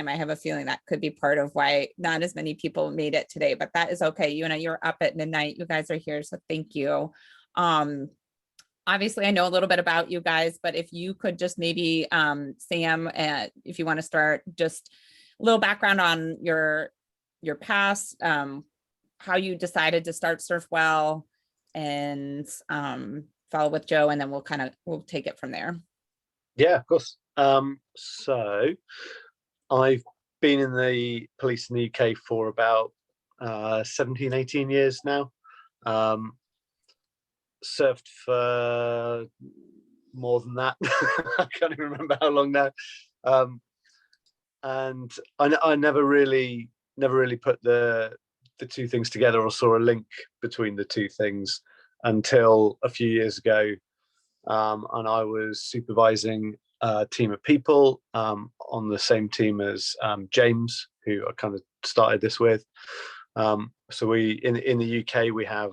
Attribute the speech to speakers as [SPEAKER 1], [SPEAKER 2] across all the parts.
[SPEAKER 1] time. I have a feeling that could be part of why not as many people made it today, but that is okay. You know, you're up at midnight. You guys are here, so thank you. Obviously, I know a little bit about you guys, but if you could just maybe, Sam, if you want to start, just a little background on your past, how you decided to start SURFWELL, and follow with Joe, and then we'll take it from there.
[SPEAKER 2] Yeah, of course. So I've been in the police in the UK for about 17, 18 years now. Served for more than that. I can't even remember how long now. And I never really put the two things together or saw a link between the two things until a few years ago. And I was supervising a team of people on the same team as James, who I kind of started this with. So we in the UK, we have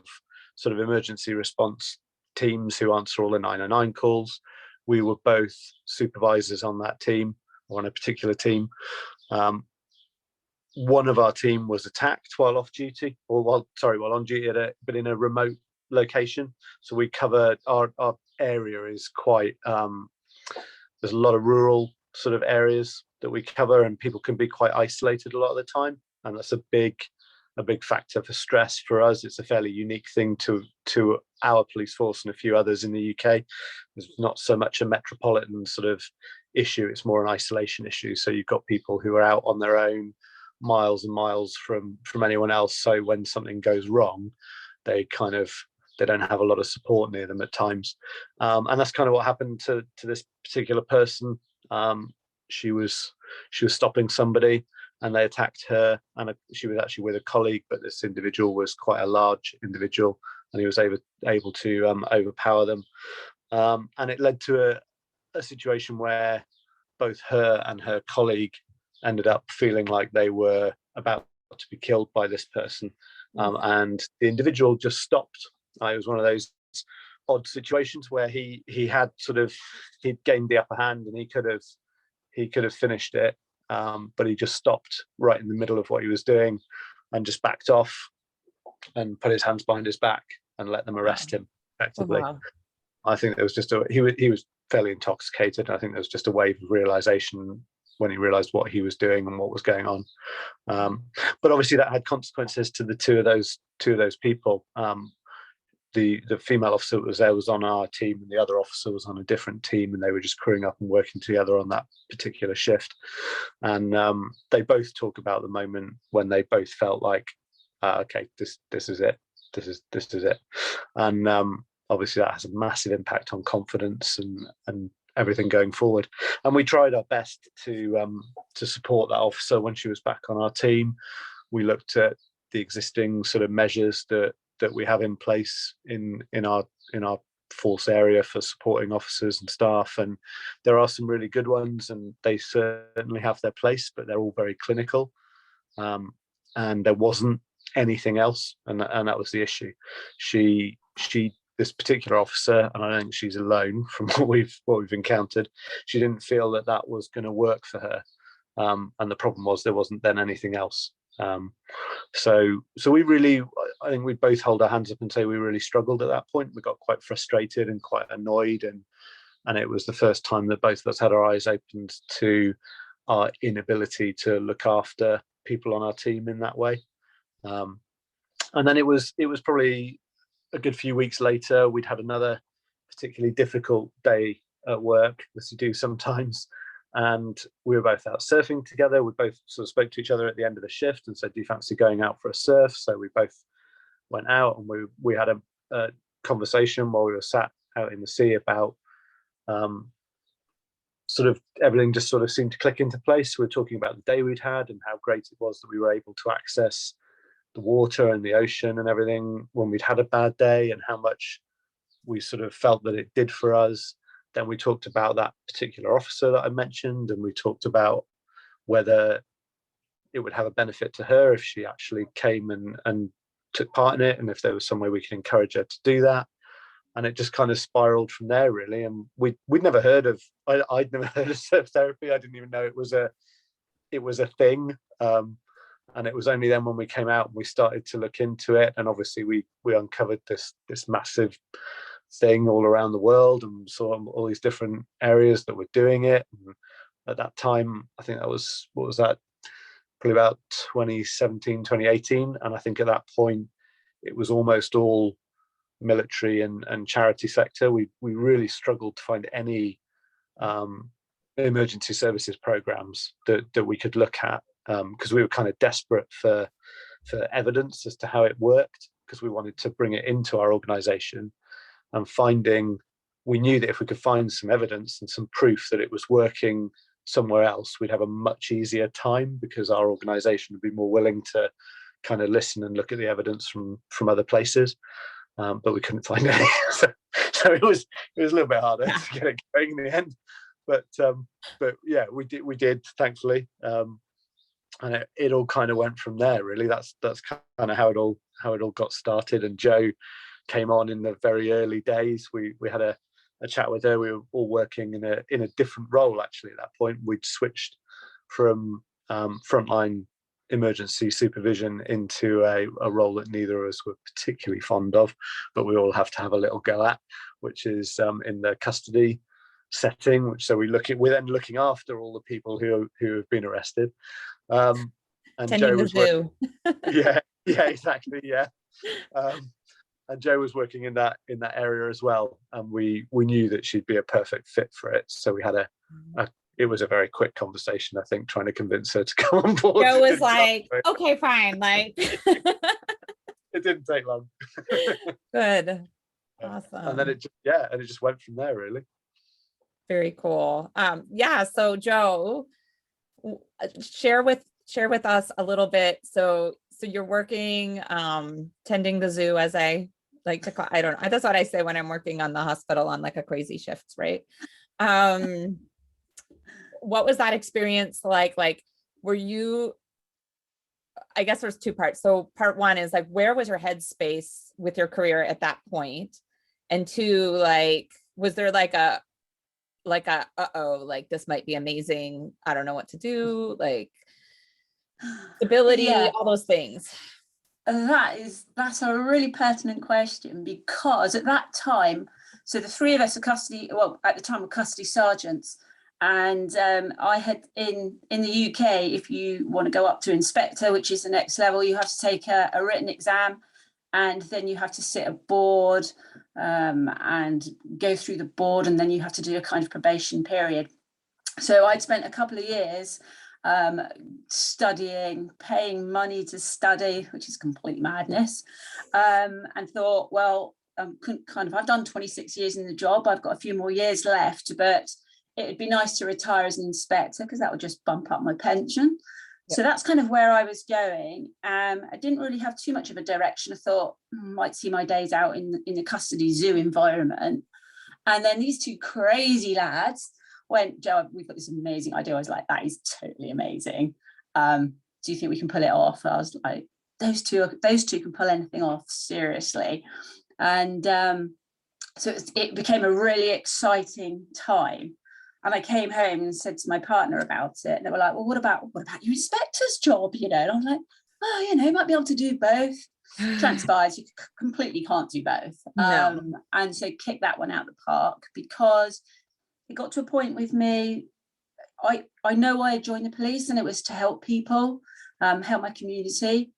[SPEAKER 2] sort of emergency response teams who answer all the 909 calls. We were both supervisors on that team, or on a particular team. One of our team was attacked while off duty, or while on duty, but in a remote location. So we covered our area is quite there's a lot of rural sort of areas that we cover, and people can be quite isolated a lot of the time, and that's a big factor for stress for us. It's a fairly unique thing to our police force and a few others in the UK. It's not so much a metropolitan sort of issue, it's more an isolation issue. So you've got people who are out on their own, miles and miles from anyone else, so when something goes wrong, they don't have a lot of support near them at times. And that's kind of what happened to this particular person. She was stopping somebody, and they attacked her, and she was actually with a colleague, but this individual was quite a large individual, and he was able to overpower them. And it led to a situation where both her and her colleague ended up feeling like they were about to be killed by this person. And the individual just stopped. It was one of those odd situations where he'd gained the upper hand, and he could have finished it. But he just stopped right in the middle of what he was doing and just backed off and put his hands behind his back and let them arrest him effectively. Oh, wow. I think there was just he was fairly intoxicated. I think there was just a wave of realization when he realized what he was doing and what was going on. But obviously that had consequences to the two of those people. The female officer that was there was on our team, and the other officer was on a different team, and they were just crewing up and working together on that particular shift. And they both talk about the moment when they both felt like, okay, this is it, this is it. And obviously that has a massive impact on confidence and everything going forward. And we tried our best to support that officer when she was back on our team. We looked at the existing sort of measures that we have in place in our force area for supporting officers and staff, and there are some really good ones, and they certainly have their place, but they're all very clinical, and there wasn't anything else, and that was the issue. She this particular officer, and I don't think she's alone from what we've encountered, she didn't feel that was going to work for her, and the problem was there wasn't then anything else. So we really, I think we both hold our hands up and say we really struggled at that point. We got quite frustrated and quite annoyed, and it was the first time that both of us had our eyes opened to our inability to look after people on our team in that way. And then it was probably a good few weeks later, we'd had another particularly difficult day at work, as you do sometimes. And we were both out surfing together. We both sort of spoke to each other at the end of the shift and said, do you fancy going out for a surf? So we both went out, and we had a conversation while we were sat out in the sea about sort of everything just sort of seemed to click into place. We were talking about the day we'd had and how great it was that we were able to access the water and the ocean and everything when we'd had a bad day, and how much we sort of felt that it did for us. Then we talked about that particular officer that I mentioned, and we talked about whether it would have a benefit to her if she actually came and took part in it, and if there was some way we could encourage her to do that. And it just kind of spiraled from there, really. And we'd never heard of, I'd never heard of surf therapy. I didn't even know it was a it was a thing. And it was only then when we came out and we started to look into it, and obviously we uncovered this massive thing all around the world and saw all these different areas that were doing it. And at that time, I think that was, what was that, probably about 2017, 2018. And I think at that point it was almost all military and charity sector. We really struggled to find any emergency services programs that we could look at, because we were kind of desperate for evidence as to how it worked, because we wanted to bring it into our organization. And we knew that if we could find some evidence and some proof that it was working somewhere else, we'd have a much easier time, because our organization would be more willing to kind of listen and look at the evidence from other places. But we couldn't find any. So it was a little bit harder to get it going in the end. But yeah, we did thankfully. And it all kind of went from there, really. That's kind of how it all got started. And Jo came on in the very early days. We had a chat with her. We were all working in a different role, actually. At that point, we'd switched from frontline emergency supervision into a role that neither of us were particularly fond of, but we all have to have a little go at, which is in the custody setting. Which, so we're then looking after all the people who have been arrested. And
[SPEAKER 1] Tending the zoo.
[SPEAKER 2] Yeah, exactly, yeah. And Jo was working in that area as well, and we knew that she'd be a perfect fit for it. So we had it was a very quick conversation, I think, trying to convince her to come on board.
[SPEAKER 1] Jo was like, okay, fine. Like,
[SPEAKER 2] it didn't take long.
[SPEAKER 1] Good. Awesome.
[SPEAKER 2] And then it just went from there, really.
[SPEAKER 1] Very cool. Yeah. So Jo, share with us a little bit. So you're working, tending the zoo, as I like to call, I don't know. That's what I say when I'm working on the hospital on like a crazy shift, right? What was that experience like? Like, were you, I guess there's two parts. So part one is like, where was your headspace with your career at that point? And two, like, was there like a, uh-oh, like this might be amazing, I don't know what to do, like stability, all those things?
[SPEAKER 3] That's a really pertinent question, because at that time, so the three of us at the time were custody sergeants, and I had in the UK, if you want to go up to inspector, which is the next level, you have to take a written exam, and then you have to sit a board and go through the board, and then you have to do a kind of probation period. So I'd spent a couple of years studying, paying money to study, which is complete madness, and thought, well, I've done 26 years in the job, I've got a few more years left, but it would be nice to retire as an inspector, because that would just bump up my pension. Yep. So that's kind of where I was going. I didn't really have too much of a direction. I thought might see my days out in the custody zoo environment. And then these two crazy lads went, Jo, we've got this amazing idea. I was like, that is totally amazing. Do you think we can pull it off? I was like, those two can pull anything off, seriously. And so it became a really exciting time. And I came home and said to my partner about it, and they were like, well, what about your inspector's job, And I was like, oh, you might be able to do both. Transpires you completely can't do both.
[SPEAKER 1] No.
[SPEAKER 3] And so kick that one out the park, because it got to a point with me, I know why I joined the police, and it was to help people, help my community.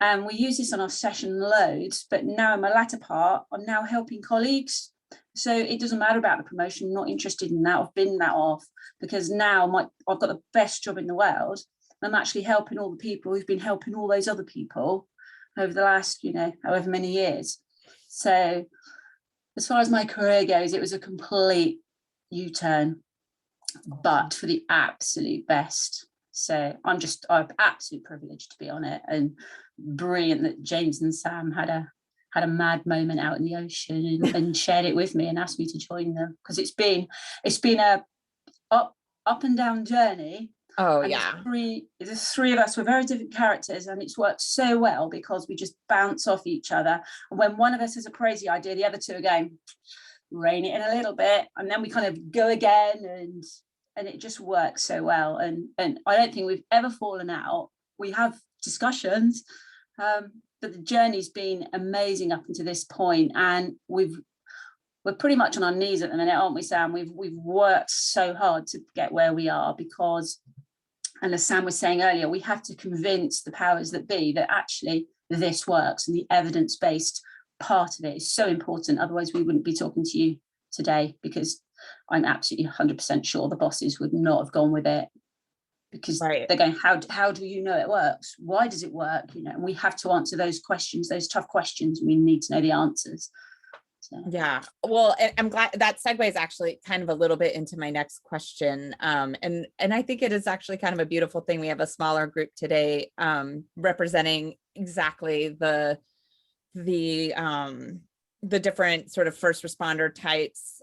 [SPEAKER 3] And we use this on our session loads, but now in my latter part, I'm now helping colleagues. So it doesn't matter about the promotion, I'm not interested in that. I've been that off, because now I've got the best job in the world. I'm actually helping all the people who've been helping all those other people over the last, however many years. So as far as my career goes, it was a complete U-turn, but for the absolute best. So I'm absolutely privileged to be on it, and brilliant that James and Sam had a mad moment out in the ocean and shared it with me and asked me to join them, because it's been a up and down journey.
[SPEAKER 1] Oh,
[SPEAKER 3] and
[SPEAKER 1] yeah.
[SPEAKER 3] The three of us were very different characters, and it's worked so well because we just bounce off each other. And when one of us has a crazy idea, the other two are going, rein it in a little bit, and then we kind of go again, it just works so well. And I don't think we've ever fallen out. We have discussions, but the journey's been amazing up until this point, and we're pretty much on our knees at the minute, aren't we, Sam? We've worked so hard to get where we are because, and as Sam was saying earlier, we have to convince the powers that be that actually this works, and the evidence-based part of it is so important. Otherwise, we wouldn't be talking to you today, because I'm absolutely 100% sure the bosses would not have gone with it, because they're going, how do you know it works? Why does it work? You know, and we have to answer those questions, those tough questions. We need to know the answers. So.
[SPEAKER 1] Yeah, well, I'm glad that segues actually kind of a little bit into my next question. And I think it is actually kind of a beautiful thing. We have a smaller group today representing exactly the different sort of first responder types,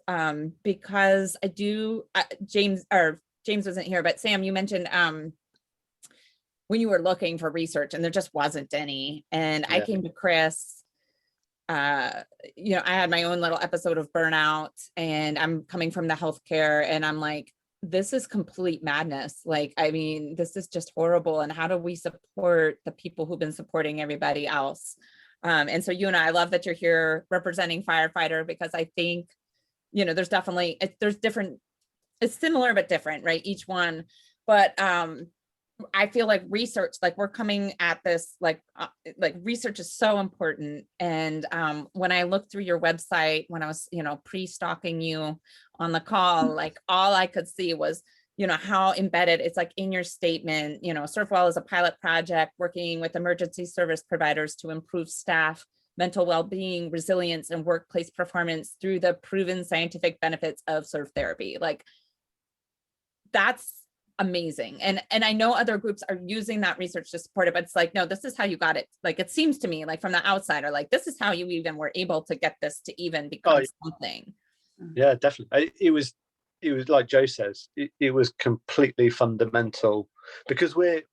[SPEAKER 1] because I do, James wasn't here, but Sam, you mentioned when you were looking for research and there just wasn't any. And I came to Chris, you know, I had my own little episode of burnout, and I'm coming from the healthcare, and I'm like, this is complete madness. Like, I mean, this is just horrible. And how do we support the people who've been supporting everybody else? And so you and I love that you're here representing firefighter, because I think, you know, there's definitely, there's different, it's similar, but different, right? Each one. But I feel like research, like we're coming at this, like research is so important. And when I looked through your website, when I was, you know, pre-stalking you on the call, like all I could see was, you know, how embedded it's like in your statement. You know, SURFWELL is a pilot project working with emergency service providers to improve staff mental well-being, resilience, and workplace performance through the proven scientific benefits of surf therapy. Like, that's amazing. And I know other groups are using that research to support it, but it's like, no, this is how you got it. Like, it seems to me like from the outsider, like this is how you even were able to get this to even become something.
[SPEAKER 2] Yeah, definitely. It was like Joe says, it was completely fundamental, because we're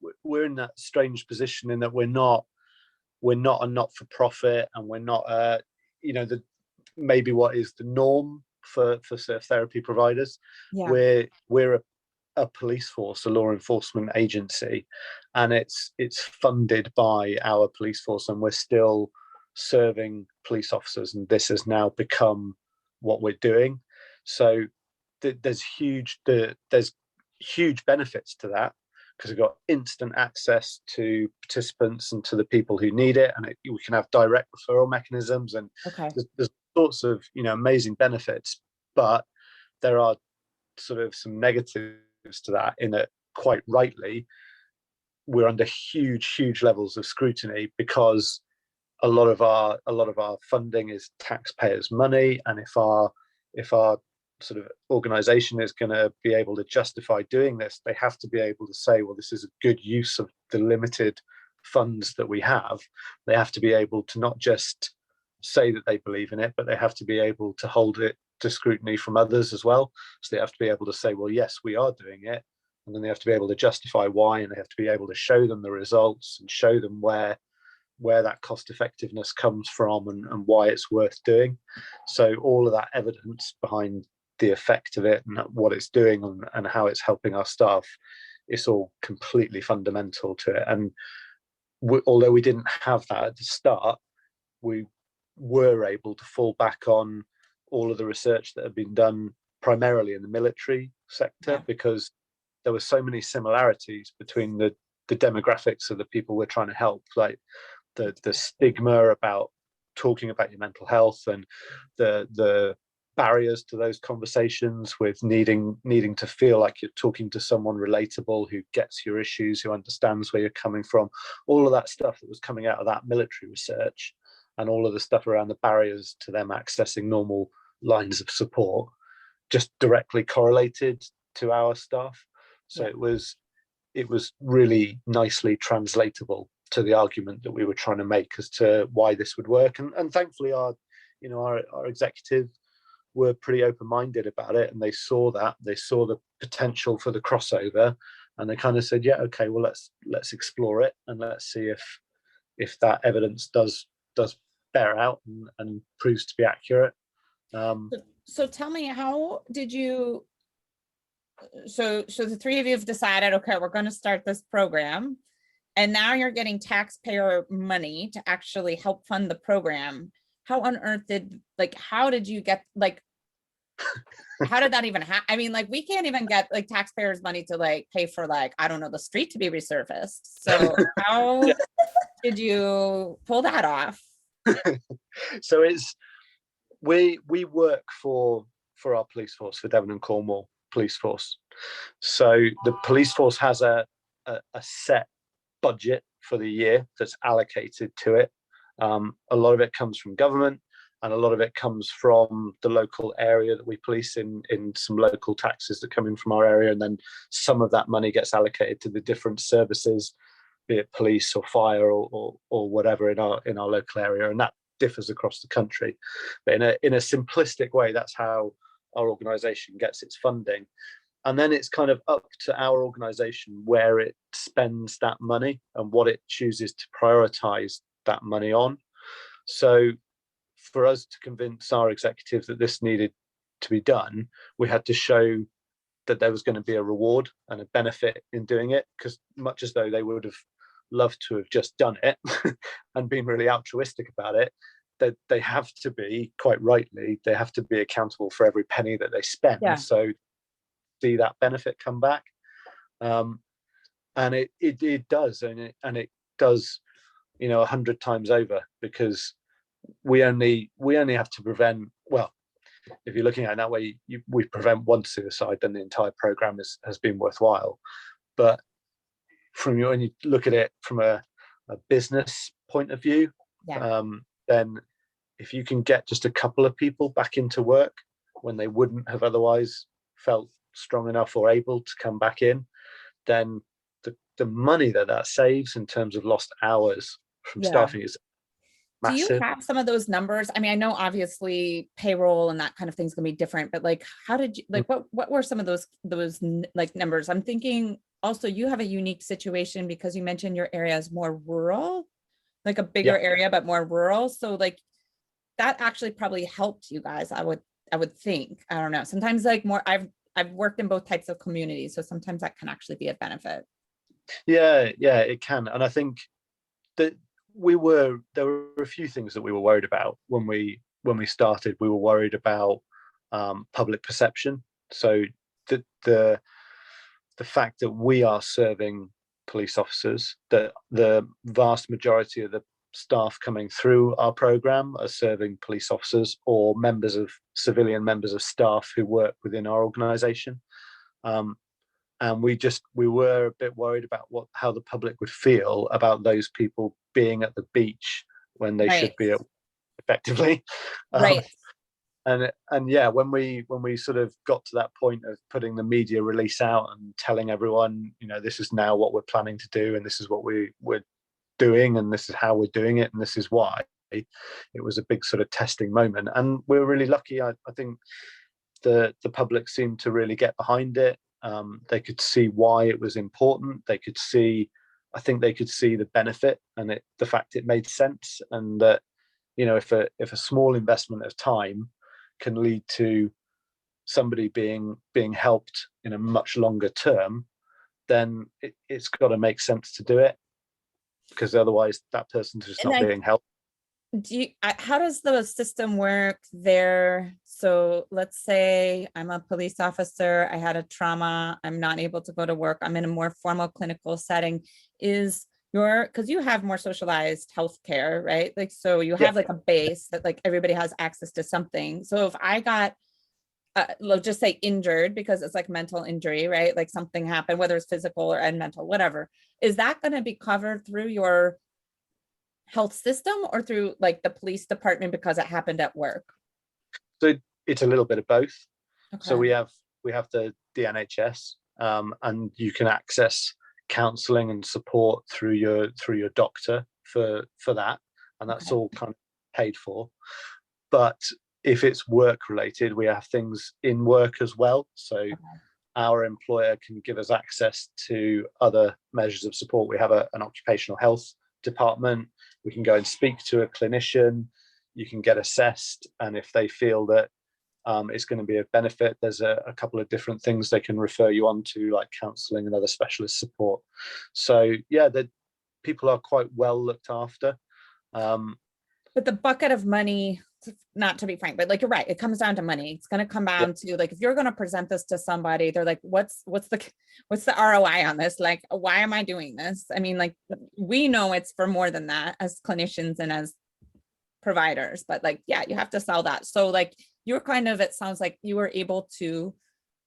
[SPEAKER 2] in that strange position in that we're not a not-for-profit, and we're not you know, maybe what is the norm for surf therapy providers. We're a police force, a law enforcement agency, and it's funded by our police force, and we're still serving police officers, and this has now become what we're doing. So there's huge benefits to that, because we've got instant access to participants and to the people who need it, and we can have direct referral mechanisms, and there's sorts of, you know, amazing benefits. But there are sort of some negatives to that, in that, quite rightly, we're under huge levels of scrutiny, because a lot of our funding is taxpayers' money, and if our sort of organization is going to be able to justify doing this, they have to be able to say, well, this is a good use of the limited funds that we have. They have to be able to not just say that they believe in it, but they have to be able to hold it to scrutiny from others as well. So they have to be able to say, well, yes, we are doing it, and then they have to be able to justify why, and they have to be able to show them the results and show them where that cost effectiveness comes from, and why it's worth doing. So all of that evidence behind the effect of it and what it's doing, and how it's helping our staff, it's all completely fundamental to it. And although we didn't have that at the start, we were able to fall back on all of the research that had been done primarily in the military sector, because there were so many similarities between the demographics of the people we're trying to help, like the stigma about talking about your mental health, and the barriers to those conversations, with needing to feel like you're talking to someone relatable, who gets your issues, who understands where you're coming from. All of that stuff that was coming out of that military research, and all of the stuff around the barriers to them accessing normal lines of support, just directly correlated to our staff. So it was really nicely translatable to the argument that we were trying to make as to why this would work. And thankfully our executive were pretty open-minded about it, and they saw the potential for the crossover, and they kind of said, yeah, okay, well, let's explore it, and let's see if that evidence does bear out and proves to be accurate.
[SPEAKER 1] So tell me, how did you so the three of you have decided, okay, we're going to start this program, and now you're getting taxpayer money to actually help fund the program. How on earth how did you get, how did that even happen? I mean, we can't even get taxpayers money to pay for I don't know, the street to be resurfaced. So how
[SPEAKER 2] Yeah.
[SPEAKER 1] did you pull that off?
[SPEAKER 2] So we work for our police force, for Devon and Cornwall Police Force. So the police force has a set budget for the year that's allocated to it. A lot of it comes from government, and a lot of it comes from the local area that we police in some local taxes that come in from our area, and then some of that money gets allocated to the different services, be it police or fire or whatever in our local area, and that differs across the country. But in a simplistic way, that's how our organisation gets its funding. And then it's kind of up to our organisation where it spends that money and what it chooses to prioritise that money on. So for us to convince our executives that this needed to be done, we had to show that there was going to be a reward and a benefit in doing it, because much as though they would have loved to have just done it and been really altruistic about it, that they have to be, quite rightly, they have to be accountable for every penny that they spend.
[SPEAKER 1] Yeah.
[SPEAKER 2] So see that benefit come back, and it does, and it does 100 times over, because we only have to prevent, well, if you're looking at it that way, we prevent one suicide, then the entire program has been worthwhile. But when you look at it from a business point of view,
[SPEAKER 1] Yeah.
[SPEAKER 2] then if you can get just a couple of people back into work when they wouldn't have otherwise felt strong enough or able to come back in, then the money that saves in terms of lost hours from staffing is massive.
[SPEAKER 1] Do you have some of those numbers? I mean, I know obviously payroll and that kind of thing's gonna be different, but how did you, what were some of those numbers? I'm thinking also you have a unique situation because you mentioned your area is more rural, a bigger area, but more rural. So that actually probably helped you guys. I would think, I don't know. Sometimes I've worked in both types of communities, so sometimes that can actually be a benefit.
[SPEAKER 2] Yeah, it can. And I think that there were a few things that we were worried about when we started. We were worried about public perception. So the fact that we are serving police officers, that the vast majority of the staff coming through our program are serving police officers or civilian members of staff who work within our organization. And we were a bit worried about how the public would feel about those people being at the beach when they should be at, effectively.
[SPEAKER 1] Right.
[SPEAKER 2] And yeah, when we sort of got to that point of putting the media release out and telling everyone, this is now what we're planning to do, and this is what we're doing, and this is how we're doing it, and this is why, it was a big sort of testing moment. And we were really lucky. I think the public seemed to really get behind it. They could see why it was important. I think they could see the benefit and the fact it made sense, and that if a small investment of time can lead to somebody being helped in a much longer term, then it's got to make sense to do it, because otherwise that person's just not being helped.
[SPEAKER 1] How does the system work there? So let's say I'm a police officer, I had a trauma, I'm not able to go to work, I'm in a more formal clinical setting. Because you have more socialized healthcare, right? So you have a base that everybody has access to something. So if I got, let's just say injured, because it's mental injury, right? Something happened, whether it's physical or mental, whatever. Is that going to be covered through your health system or through the police department because it happened at work?
[SPEAKER 2] So it's a little bit of both.
[SPEAKER 1] Okay.
[SPEAKER 2] So we have the NHS, and you can access counselling and support through your doctor for that, and that's all kind of paid for. But if it's work related, we have things in work as well. So our employer can give us access to other measures of support. We have an occupational health department. We can go and speak to a clinician. You can get assessed, and if they feel that it's going to be a benefit. There's a couple of different things they can refer you on to, like counselling and other specialist support. So yeah, people are quite well looked after.
[SPEAKER 1] But the bucket of money, not to be frank, but like, you're right, it comes down to money. It's going to come down to, like, if you're going to present this to somebody, they're like, what's the ROI on this? Like, why am I doing this? I mean, like, we know it's for more than that as clinicians and as providers, but like, yeah, you have to sell that. So like, you're kind of, it sounds like you were able to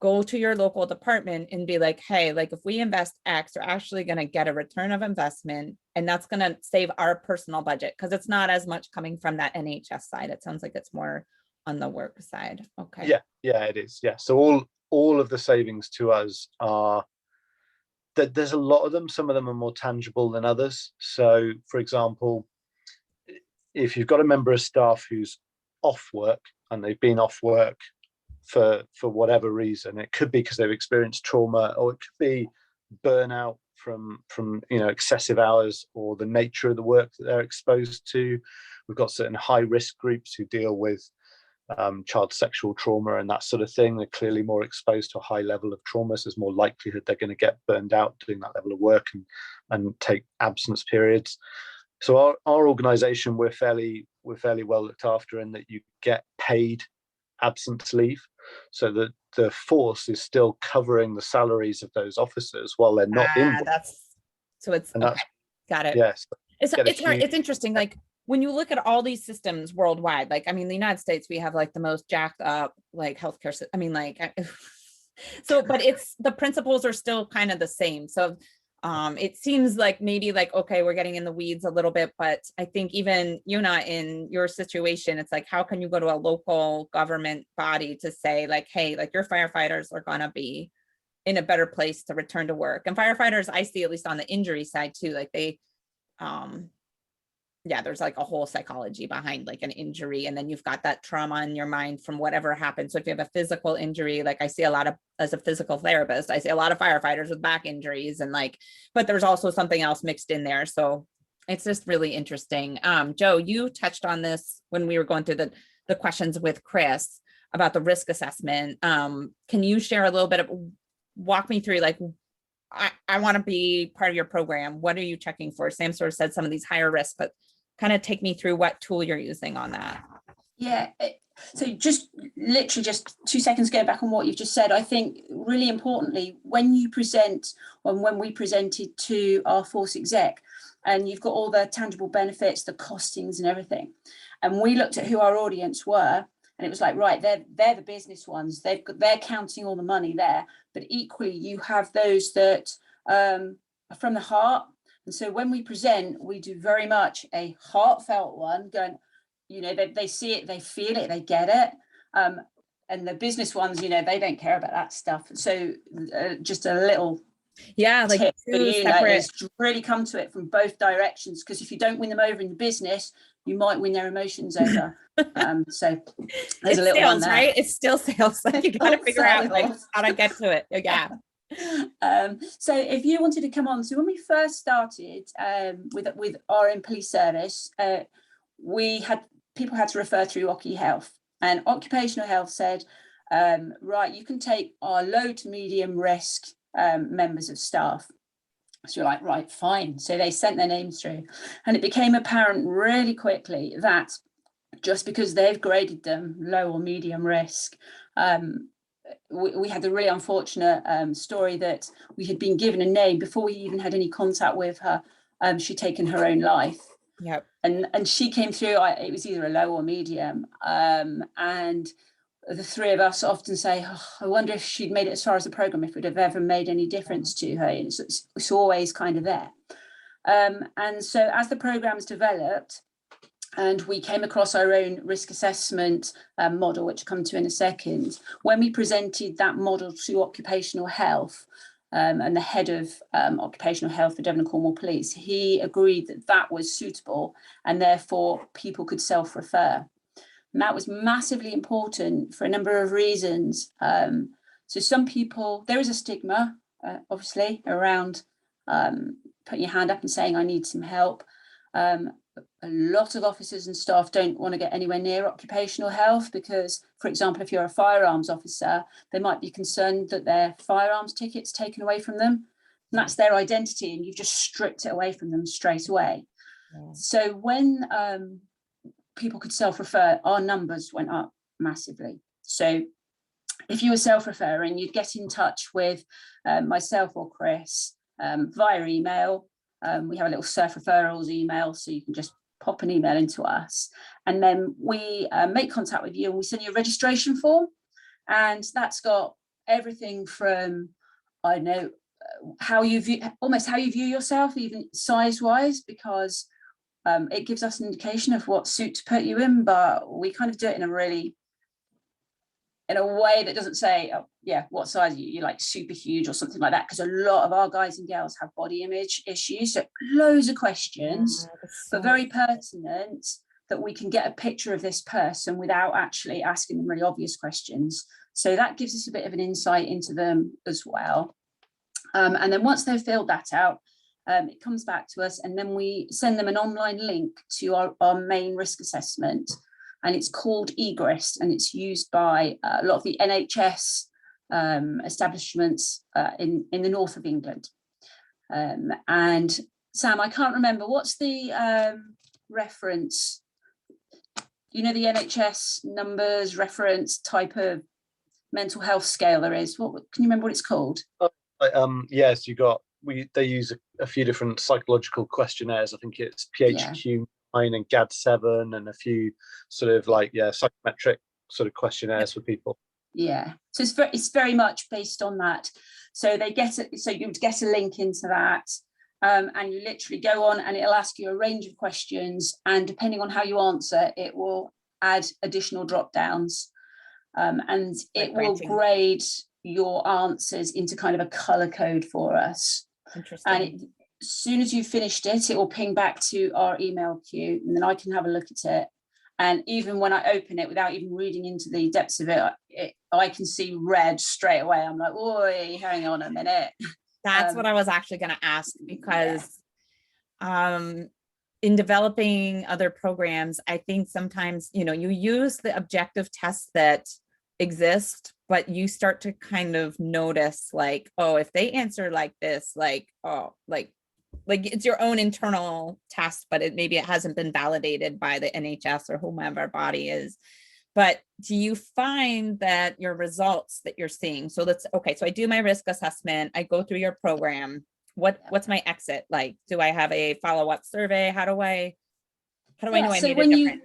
[SPEAKER 1] go to your local department and be like, hey, like, if we invest X, we're actually going to get a return of investment, and that's going to save our personal budget, because it's not as much coming from that NHS side. It sounds like it's more on the work side. Okay.
[SPEAKER 2] Yeah, it is. Yeah. So all of the savings to us are that there's a lot of them. Some of them are more tangible than others. So for example, if you've got a member of staff who's off work and they've been off work for whatever reason, it could be because they've experienced trauma, or it could be burnout from excessive hours, or the nature of the work that they're exposed to. We've got certain high risk groups who deal with child sexual trauma and that sort of thing. They're clearly more exposed to a high level of trauma, so there's more likelihood they're going to get burned out doing that level of work and take absence periods. So our organisation, we're fairly well looked after in that you get paid absence leave, so that the force is still covering the salaries of those officers while they're not in.
[SPEAKER 1] Got it.
[SPEAKER 2] Yes.
[SPEAKER 1] It's interesting. Like, when you look at all these systems worldwide, like, I mean, the United States, we have like the most jacked up like healthcare. I mean, like, so, but it's, the principles are still kind of the same. So it seems like maybe like, okay, we're getting in the weeds a little bit, but I think even Yuna, in your situation, it's like, how can you go to a local government body to say like, hey, like, your firefighters are gonna be in a better place to return to work? And firefighters, I see, at least on the injury side too, like they, yeah, there's like a whole psychology behind like an injury, and then you've got that trauma in your mind from whatever happened. So if you have a physical injury, like I see a lot of, as a physical therapist, I see a lot of firefighters with back injuries, and like, but there's also something else mixed in there. So it's just really interesting. Joe, you touched on this when we were going through the questions with Chris about the risk assessment. Can you share a little bit of, walk me through, like, I want to be part of your program. What are you checking for? Sam sort of said some of these higher risks, but kind of take me through what tool you're using on that.
[SPEAKER 3] Yeah, so just literally just 2 seconds go back on what you've just said. I think really importantly, when you present, and when we presented to our force exec, and you've got all the tangible benefits, the costings and everything, and we looked at who our audience were, and it was like, right, they're the business ones. They're counting all the money there, but equally you have those that are from the heart. And so when we present, we do very much a heartfelt one, going, they see it, they feel it, they get it. And the business ones, they don't care about that stuff. So just a little
[SPEAKER 1] like
[SPEAKER 3] tip for you is to really come to it from both directions, because if you don't win them over in the business, you might win their emotions over. So there's
[SPEAKER 1] a little sales, one there. Right? It's still sales. Like, you got to figure out like how to get to it. Yeah.
[SPEAKER 3] So if you wanted to come on, so when we first started with our own police service, people had to refer through Occy Health, and occupational health said, right, you can take our low to medium risk members of staff. So you're like, right, fine. So they sent their names through, and it became apparent really quickly that just because they've graded them low or medium risk, we had the really unfortunate story that we had been given a name before we even had any contact with her. She'd taken her own life.
[SPEAKER 1] Yep.
[SPEAKER 3] And she came through, it was either a low or medium. And the three of us often say, I wonder if she'd made it as far as the program, if it would have ever made any difference to her. And it's always kind of there. And so as the program's developed, and we came across our own risk assessment model, which I'll come to in a second, when we presented that model to occupational health, and the head of occupational health for Devon and Cornwall Police, he agreed that that was suitable, and therefore people could self-refer. And that was massively important for a number of reasons. So some people, there is a stigma, obviously, around putting your hand up and saying, I need some help. a lot of officers and staff don't want to get anywhere near occupational health because, for example, if you're a firearms officer, they might be concerned that their firearms ticket's taken away from them. And that's their identity, and you've just stripped it away from them straight away. Yeah. So when people could self-refer, our numbers went up massively. So if you were self-referring, you'd get in touch with myself or Chris via email. We have a little surf referrals email, so you can just pop an email into us, and then we make contact with you and we send you a registration form, and that's got everything from, I don't know, how you view, almost how you view yourself, even size-wise, because it gives us an indication of what suit to put you in, but we kind of do it in a way that doesn't say, oh, yeah, what size are you? You're like super huge or something like that, because a lot of our guys and girls have body image issues. So loads of questions, but very pertinent, that we can get a picture of this person without actually asking them really obvious questions. So that gives us a bit of an insight into them as well. And then once they've filled that out, it comes back to us, and then we send them an online link to our main risk assessment. And it's called eGRIS, and it's used by a lot of the NHS establishments in the north of England. And Sam, I can't remember, what's the reference? You know, the NHS numbers reference type of mental health scale there is. What can you remember what it's called?
[SPEAKER 2] Yes, they use a few different psychological questionnaires. I think it's PHQ 9 and GAD 7 and a few sort of psychometric sort of questionnaires for people. Yeah,
[SPEAKER 3] so it's very much based on that. So so you would get a link into that, and you literally go on, and it'll ask you a range of questions, and depending on how you answer, it will add additional drop downs, and it will grade your answers into kind of a color code for us.
[SPEAKER 1] Interesting.
[SPEAKER 3] And as soon as you've finished it, it will ping back to our email queue, and then I can have a look at it. And even when I open it, without even reading into the depths of it, I can see red straight away. I'm like, oi, hang on a minute.
[SPEAKER 1] That's what I was actually going to ask, because in developing other programs, I think sometimes, you use the objective tests that exist, but you start to kind of notice like, oh, if they answer like this, like, oh, like it's your own internal test, but maybe it hasn't been validated by the NHS or whomever body is. But do you find that your results that you're seeing, so I do my risk assessment, I go through your program, what's my exit like? Do I have a follow-up survey? How do I know I made a difference?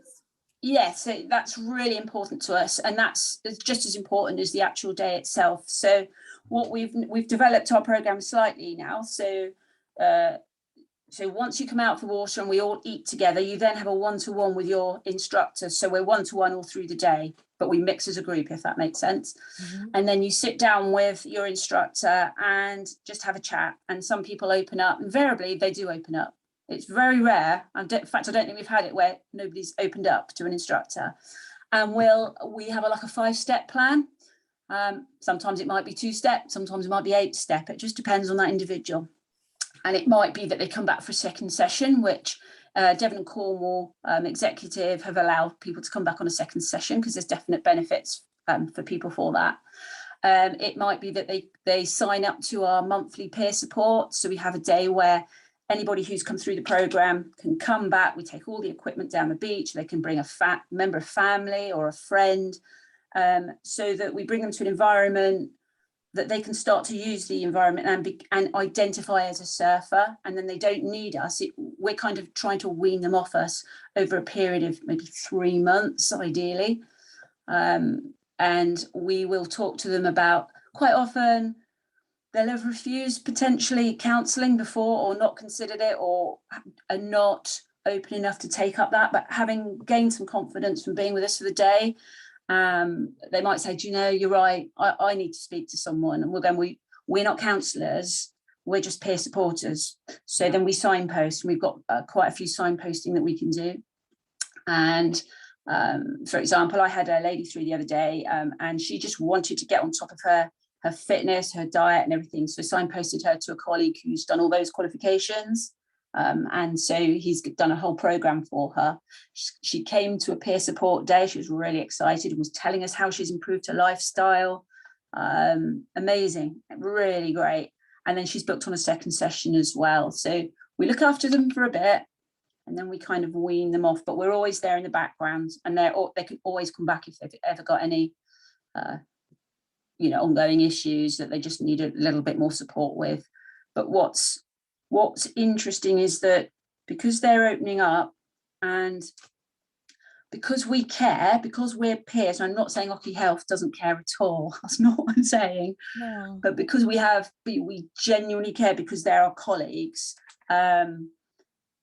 [SPEAKER 3] So that's really important to us, and that's just as important as the actual day itself. So what we've developed our program slightly now. So once you come out of the water and we all eat together, you then have a one-to-one with your instructor. So we're one-to-one all through the day, but we mix as a group, if that makes sense. Mm-hmm. And then you sit down with your instructor and just have a chat. And some people open up. Invariably, they do open up. It's very rare. In fact, I don't think we've had it where nobody's opened up to an instructor. And we have a 5-step plan. Sometimes it might be 2-step, sometimes it might be 8-step. It just depends on that individual. And it might be that they come back for a second session, which Devon and Cornwall executive have allowed people to come back on a second session because there's definite benefits for people for that. It might be that they sign up to our monthly peer support. So we have a day where anybody who's come through the program can come back. We take all the equipment down the beach. They can bring a member of family or a friend, so that we bring them to an environment that they can start to use the environment and identify as a surfer, and then they don't need us. We're kind of trying to wean them off us over a period of maybe 3 months, ideally. And we will talk to them about, quite often, they'll have refused potentially counselling before, or not considered it, or are not open enough to take up that, but having gained some confidence from being with us for the day, they might say, do you know, you're right, I need to speak to someone. And we're not counsellors, we're just peer supporters. So then we signpost, and we've got quite a few signposting that we can do. And for example, I had a lady through the other day, and she just wanted to get on top of her fitness, her diet and everything. So signposted her to a colleague who's done all those qualifications. And so he's done a whole program for her. She came to a peer support day. She was really excited and was telling us how she's improved her lifestyle. Amazing, really great. And then she's booked on a second session as well. So we look after them for a bit and then we kind of wean them off, but we're always there in the background, and they can always come back if they've ever got any ongoing issues that they just need a little bit more support with. But what's interesting is that because they're opening up and because we care, because we're peers, and I'm not saying Occy Health doesn't care at all, that's not what I'm saying,
[SPEAKER 1] No.
[SPEAKER 3] but because we genuinely care, because they're our colleagues,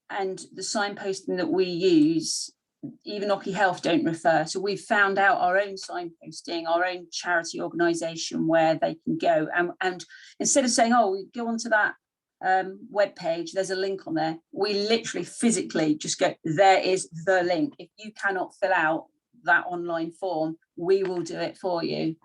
[SPEAKER 3] and the signposting that we use, even Occy Health don't refer. So we've found out our own signposting, our own charity organisation where they can go. And instead of saying, oh, we go onto that web page, there's a link on there, we literally physically just go, there is the link. If you cannot fill out that online form, we will do it for you.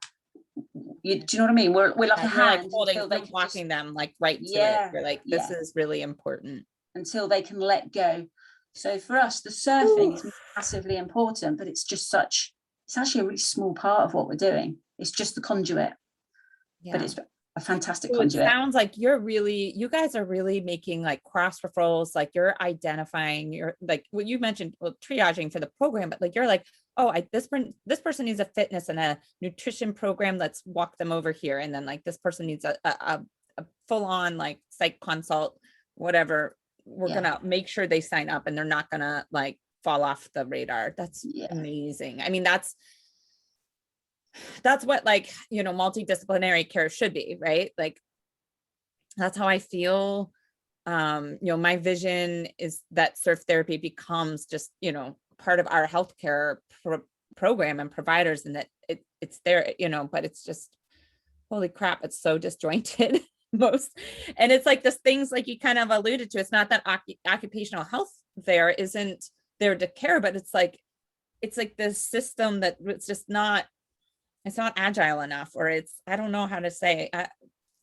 [SPEAKER 3] Do you know what I mean? We're like a hand,
[SPEAKER 1] like walking them like right to it. You're like, this is really important
[SPEAKER 3] until they can let go. So for us, the surfing is massively important, but it's actually a really small part of what we're doing. It's just the conduit, but it's a fantastic conduit.
[SPEAKER 1] It sounds like you guys are really making like cross referrals, like you're identifying, you're like what you mentioned, triaging for the program, but like you're like, oh, this person needs a fitness and a nutrition program, let's walk them over here. And then like this person needs a full on like psych consult, whatever. We're gonna make sure they sign up and they're not gonna like fall off the radar. That's amazing. I mean, that's what like, multidisciplinary care should be, right? Like that's how I feel. My vision is that surf therapy becomes just, part of our healthcare program and providers, and that it's there, but it's just, holy crap, it's so disjointed. And it's like this things like you kind of alluded to, it's not that occupational health there isn't there to care, but it's like this system that it's just not, it's not agile enough, or I don't know how to say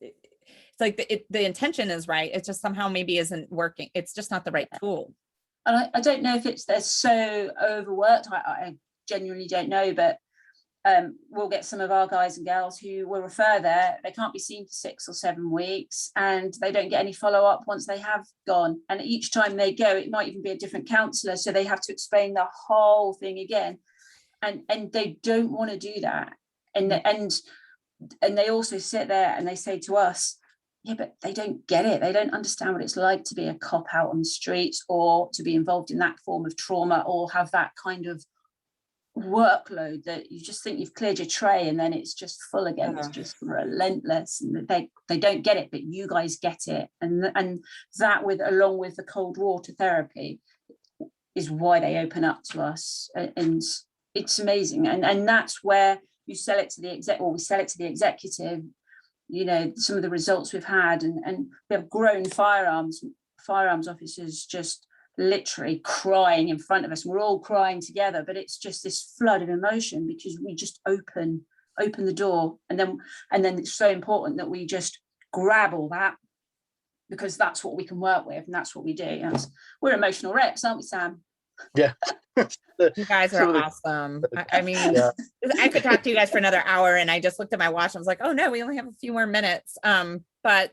[SPEAKER 1] it's like the intention is right, it's just somehow maybe isn't working, it's just not the right tool.
[SPEAKER 3] And I don't know if they're so overworked, I genuinely don't know, but we'll get some of our guys and girls who will refer there, they can't be seen for 6 or 7 weeks and they don't get any follow-up once they have gone, and each time they go it might even be a different counsellor, so they have to explain the whole thing again, and they don't want to do that, and they also sit there and they say to us, yeah, but they don't get it, they don't understand what it's like to be a cop out on the streets, or to be involved in that form of trauma, or have that kind of workload that you just think you've cleared your tray and then it's just full again. It's just relentless, and they don't get it, but you guys get it, and that along with the cold water therapy is why they open up to us, and it's amazing, and that's where you sell it to the we sell it to the executive. Some of the results we've had, and we have grown firearms officers just literally crying in front of us. We're all crying together, but it's just this flood of emotion because we just open the door, and then it's so important that we just grab all that, because that's what we can work with and that's what we do. We're emotional wrecks, aren't we, Sam?
[SPEAKER 2] Yeah.
[SPEAKER 1] You guys are awesome. I mean, I could talk to you guys for another hour, and I just looked at my watch. I was like, oh no, we only have a few more minutes. But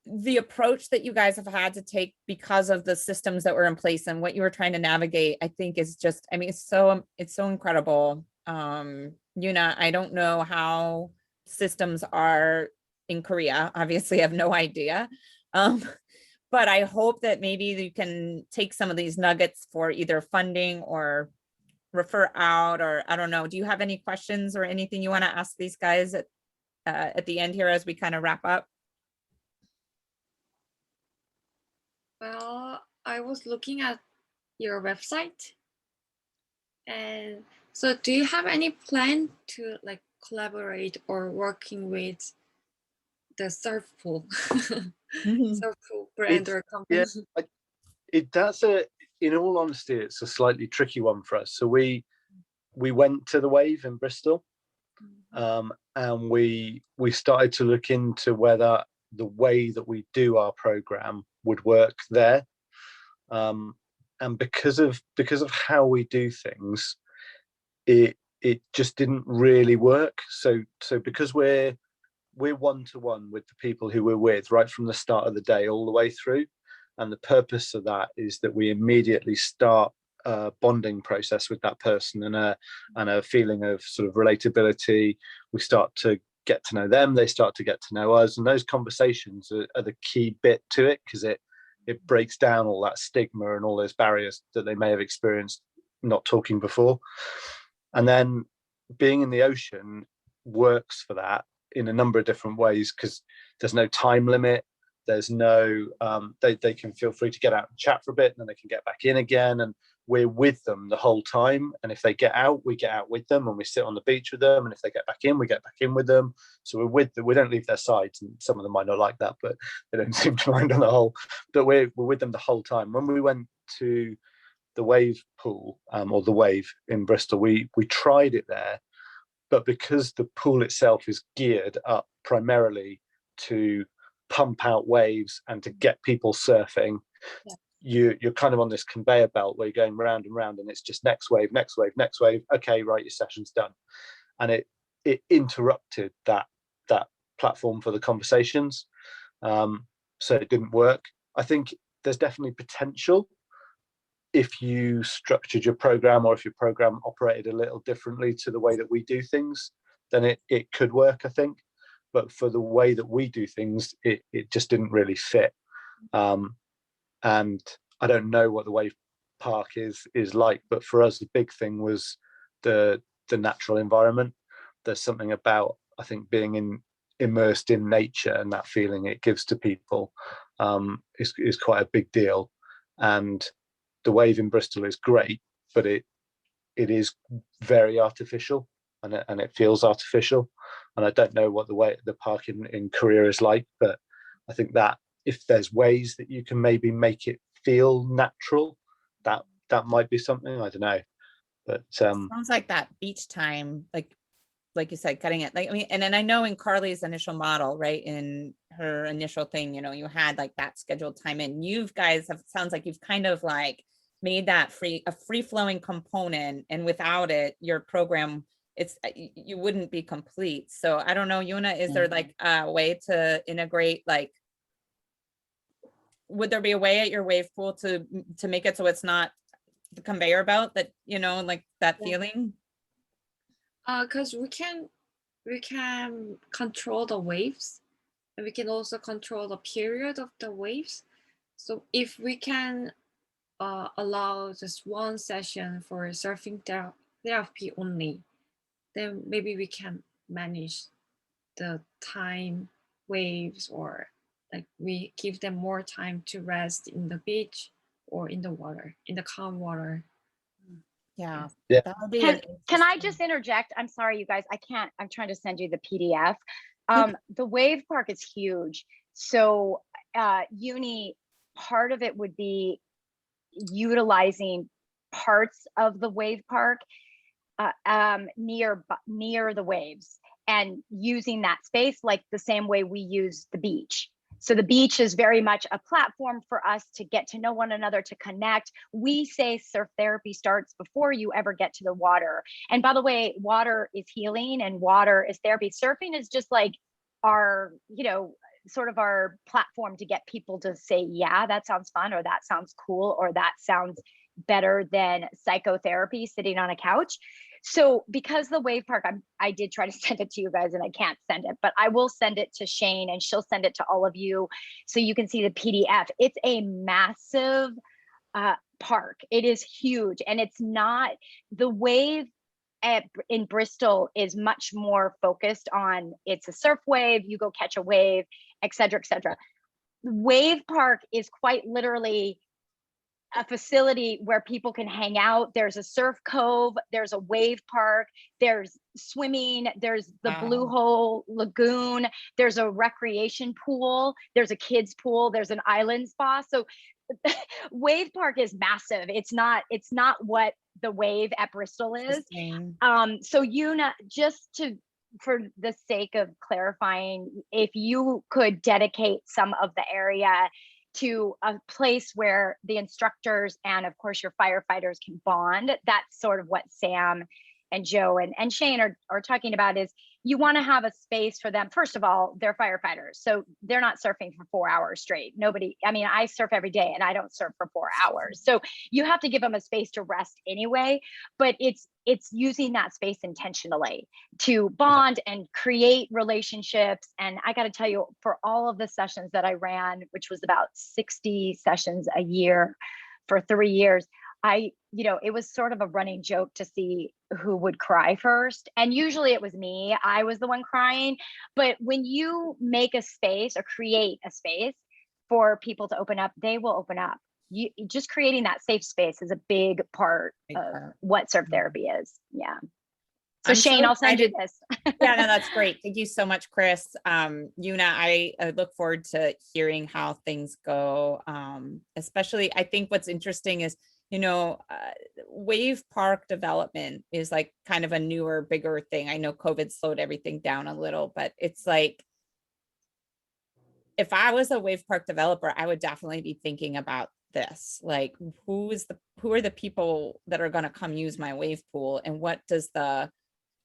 [SPEAKER 1] the approach that you guys have had to take because of the systems that were in place and what you were trying to navigate, I think is just, I mean, it's so incredible. Yuna, I don't know how systems are in Korea. Obviously, I have no idea. But I hope that maybe you can take some of these nuggets for either funding or refer out, or I don't know. Do you have any questions or anything you want to ask these guys at the end here as we kind of wrap up?
[SPEAKER 4] Well, I was looking at your website, and so do you have any plan to like collaborate or working with the SURFWELL SURFWELL brand or company?
[SPEAKER 2] Yeah, in all honesty, it's a slightly tricky one for us. So we went to the Wave in Bristol, and we started to look into whether the way that we do our program would work there. And because of how we do things, it just didn't really work. So because we're one-to-one with the people who we're with right from the start of the day all the way through, and the purpose of that is that we immediately start a bonding process with that person, and a feeling of sort of relatability. We start to get to know them, they start to get to know us, and those conversations are the key bit to it, because it breaks down all that stigma and all those barriers that they may have experienced not talking before. And then being in the ocean works for that in a number of different ways, because there's no time limit. There's no, they can feel free to get out and chat for a bit, and then they can get back in again. And we're with them the whole time. And if they get out, we get out with them, and we sit on the beach with them. And if they get back in, we get back in with them. So we're with them. We don't leave their sides. And some of them might not like that, but they don't seem to mind on the whole. But we're with them the whole time. When we went to the wave pool, or the wave in Bristol, we tried it there. But because the pool itself is geared up primarily to pump out waves and to get people surfing, you're kind of on this conveyor belt where you're going round and round, and it's just next wave, next wave, next wave. Okay, right, your session's done. And it interrupted that platform for the conversations. So it didn't work. I think there's definitely potential if you structured your program, or if your program operated a little differently to the way that we do things, then it could work, I think. But for the way that we do things, it just didn't really fit. And I don't know what the wave park is like, but for us, the big thing was the natural environment. There's something about, I think, being immersed in nature, and that feeling it gives to people is quite a big deal. And the wave in Bristol is great, but it is very artificial, and it feels artificial. And I don't know what the park in Korea is like, but I think that if there's ways that you can maybe make it feel natural, that might be something. I don't know, but
[SPEAKER 1] sounds like that beach time, like you said, cutting it. Like, I mean, and then I know in Carly's initial model, right, in her initial thing, you had like that scheduled time in. You guys sounds like you've kind of like made that a free flowing component, and without it, your program, you wouldn't be complete. So I don't know, Yuna, is there like a way to integrate, like, would there be a way at your wave pool to make it so it's not the conveyor belt that, like that feeling?
[SPEAKER 4] Because we can control the waves, and we can also control the period of the waves. So if we can allow just one session for surfing therapy only, then maybe we can manage the time waves, or like we give them more time to rest in the beach or in the water, in the calm water.
[SPEAKER 1] Yeah.
[SPEAKER 2] Yeah.
[SPEAKER 1] That would be
[SPEAKER 5] Can I just interject? I'm sorry, you guys, I can't, I'm trying to send you the PDF. The wave park is huge. So Uni, part of it would be utilizing parts of the wave park near the waves, and using that space like the same way we use the beach. So the beach is very much a platform for us to get to know one another, to connect. We say surf therapy starts before you ever get to the water. And by the way, water is healing and water is therapy. Surfing is just like our, sort of our platform to get people to say, yeah, that sounds fun, or that sounds cool, or that sounds better than psychotherapy sitting on a couch. So because the wave park, I did try to send it to you guys and I can't send it, but I will send it to Shane and she'll send it to all of you so you can see the PDF. It's a massive park. It is huge, and it's not, the wave in Bristol is much more focused on, it's a surf wave, you go catch a wave, et cetera, et cetera. The wave park is quite literally a facility where people can hang out. There's a surf cove, there's a wave park, there's swimming, there's the Blue Hole Lagoon, there's a recreation pool, there's a kids pool, there's an island spa. So wave park is massive. It's not what the wave at Bristol is. So Yuna, for the sake of clarifying, if you could dedicate some of the area to a place where the instructors and of course your firefighters can bond. That's sort of what Sam and Joe and Shane are talking about, is you want to have a space for them. First of all, they're firefighters, so they're not surfing for 4 hours straight. Nobody, I mean, I surf every day and I don't surf for 4 hours. So you have to give them a space to rest anyway, but it's using that space intentionally to bond and create relationships. And I got to tell you, for all of the sessions that I ran, which was about 60 sessions a year for 3 years, it was sort of a running joke to see who would cry first. And usually it was me. I was the one crying. But when you make a space or create a space for people to open up, they will open up. You just creating that safe space is a big part of what surf therapy is. Yeah. So Shane, I'll send you this.
[SPEAKER 1] Yeah, no, that's great. Thank you so much, Chris. Una, I look forward to hearing how things go. Especially, I think what's interesting is, wave park development is like kind of a newer, bigger thing. I know COVID slowed everything down a little, but it's like, if I was a wave park developer, I would definitely be thinking about this. Like, who are the people that are going to come use my wave pool, and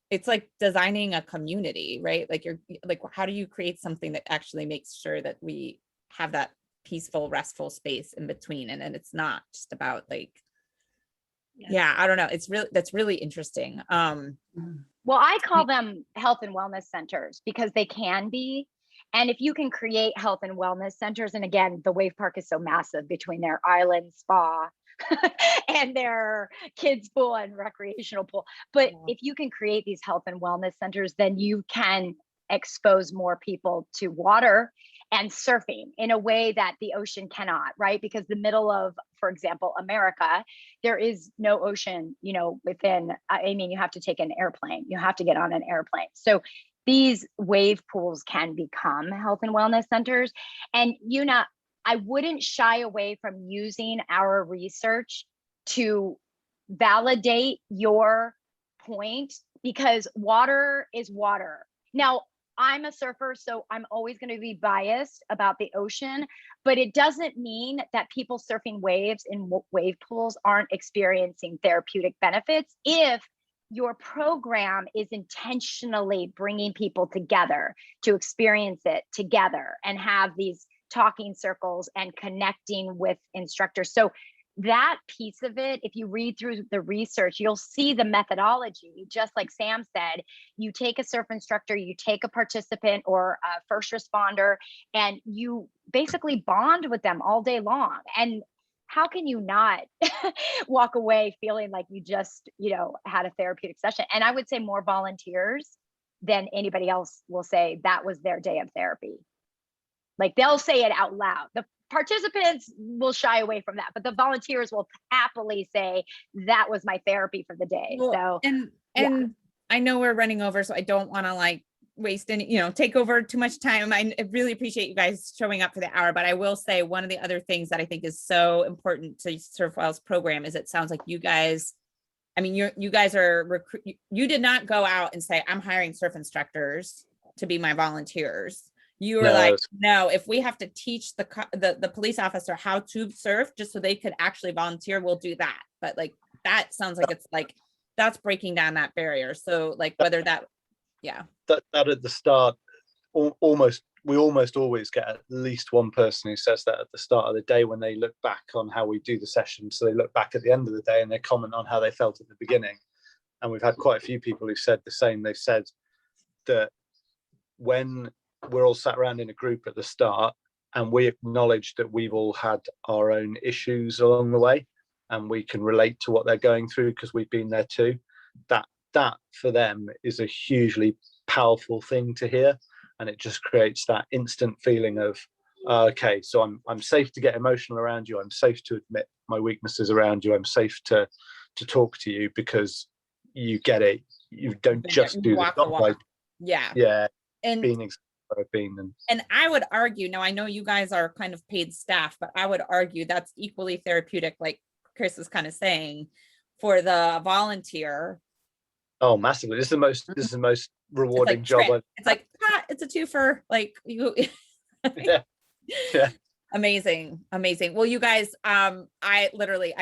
[SPEAKER 1] it's like designing a community, right? Like, how do you create something that actually makes sure that we have that peaceful, restful space in between? And then it's not just about like, yeah, I don't know. That's really interesting.
[SPEAKER 5] Well, I call them health and wellness centers because they can be. And if you can create health and wellness centers, and again, the wave park is so massive between their island spa and their kids pool and recreational pool. But if you can create these health and wellness centers, then you can expose more people to water and surfing in a way that the ocean cannot, right? Because the middle of, for example, America, there is no ocean, within, you have to take an airplane, you have to get on an airplane. So these wave pools can become health and wellness centers. And I wouldn't shy away from using our research to validate your point, because water is water. Now, I'm a surfer, so I'm always going to be biased about the ocean, but it doesn't mean that people surfing waves in wave pools aren't experiencing therapeutic benefits if your program is intentionally bringing people together to experience it together and have these talking circles and connecting with instructors. So that piece of it, if you read through the research, you'll see the methodology. Just like Sam said, you take a surf instructor, you take a participant or a first responder, and you basically bond with them all day long. And how can you not walk away feeling like you just, had a therapeutic session? And I would say more volunteers than anybody else will say that was their day of therapy. Like, they'll say it out loud. The participants will shy away from that, but the volunteers will happily say that was my therapy for the day.
[SPEAKER 1] Well,
[SPEAKER 5] so
[SPEAKER 1] and I know we're running over, so I don't want to like waste any, take over too much time. I really appreciate you guys showing up for the hour, but I will say one of the other things that I think is so important to SURFWELL's program is it sounds like you guys, you guys are you did not go out and say, I'm hiring surf instructors to be my volunteers. You were like, no, if we have to teach the police officer how to surf just so they could actually volunteer, we'll do that. But like, that sounds like it's like, that's breaking down that barrier. So like whether that
[SPEAKER 2] at the start, we almost always get at least one person who says that at the start of the day when they look back on how we do the session. So they look back at the end of the day and they comment on how they felt at the beginning. And we've had quite a few people who said the same. They've said that when we're all sat around in a group at the start and we acknowledge that we've all had our own issues along the way and we can relate to what they're going through because we've been there too, that for them is a hugely powerful thing to hear. And it just creates that instant feeling of, okay, so I'm safe to get emotional around you. I'm safe to admit my weaknesses around you. I'm safe to talk to you because you get it. You don't just do the job. Like, yeah.
[SPEAKER 1] And
[SPEAKER 2] being exactly what I've been.
[SPEAKER 1] And I would argue, now I know you guys are kind of paid staff, but I would argue that's equally therapeutic, like Chris is kind of saying, for the volunteer.
[SPEAKER 2] Oh, massively. This is the most rewarding job.
[SPEAKER 1] It's like, it's a twofer, like you.
[SPEAKER 2] yeah.
[SPEAKER 1] Amazing. Amazing. Well, you guys, I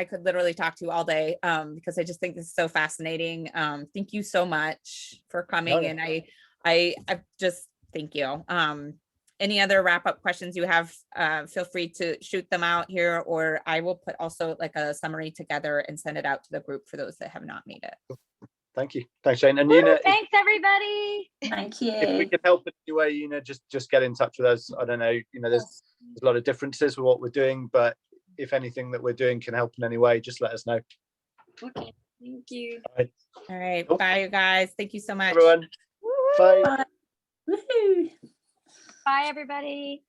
[SPEAKER 1] could literally talk to you all day, because I just think this is so fascinating. Thank you so much for coming.
[SPEAKER 2] No.
[SPEAKER 1] And I just thank you. Any other wrap up questions you have, feel free to shoot them out here, or I will put also like a summary together and send it out to the group for those that have not made it.
[SPEAKER 2] Thank you. Thanks, Jane. And
[SPEAKER 5] Woo,
[SPEAKER 2] Una,
[SPEAKER 5] thanks everybody.
[SPEAKER 3] Thank
[SPEAKER 2] if we
[SPEAKER 3] you.
[SPEAKER 2] can help in any way, Una, just get in touch with us. I don't know, there's a lot of differences with what we're doing, but if anything that we're doing can help in any way, just let us know.
[SPEAKER 4] Okay, thank you.
[SPEAKER 1] All right.
[SPEAKER 2] Cool.
[SPEAKER 1] Bye, you guys. Thank you so much.
[SPEAKER 2] Everyone, bye.
[SPEAKER 3] Bye. Woohoo.
[SPEAKER 5] Bye everybody.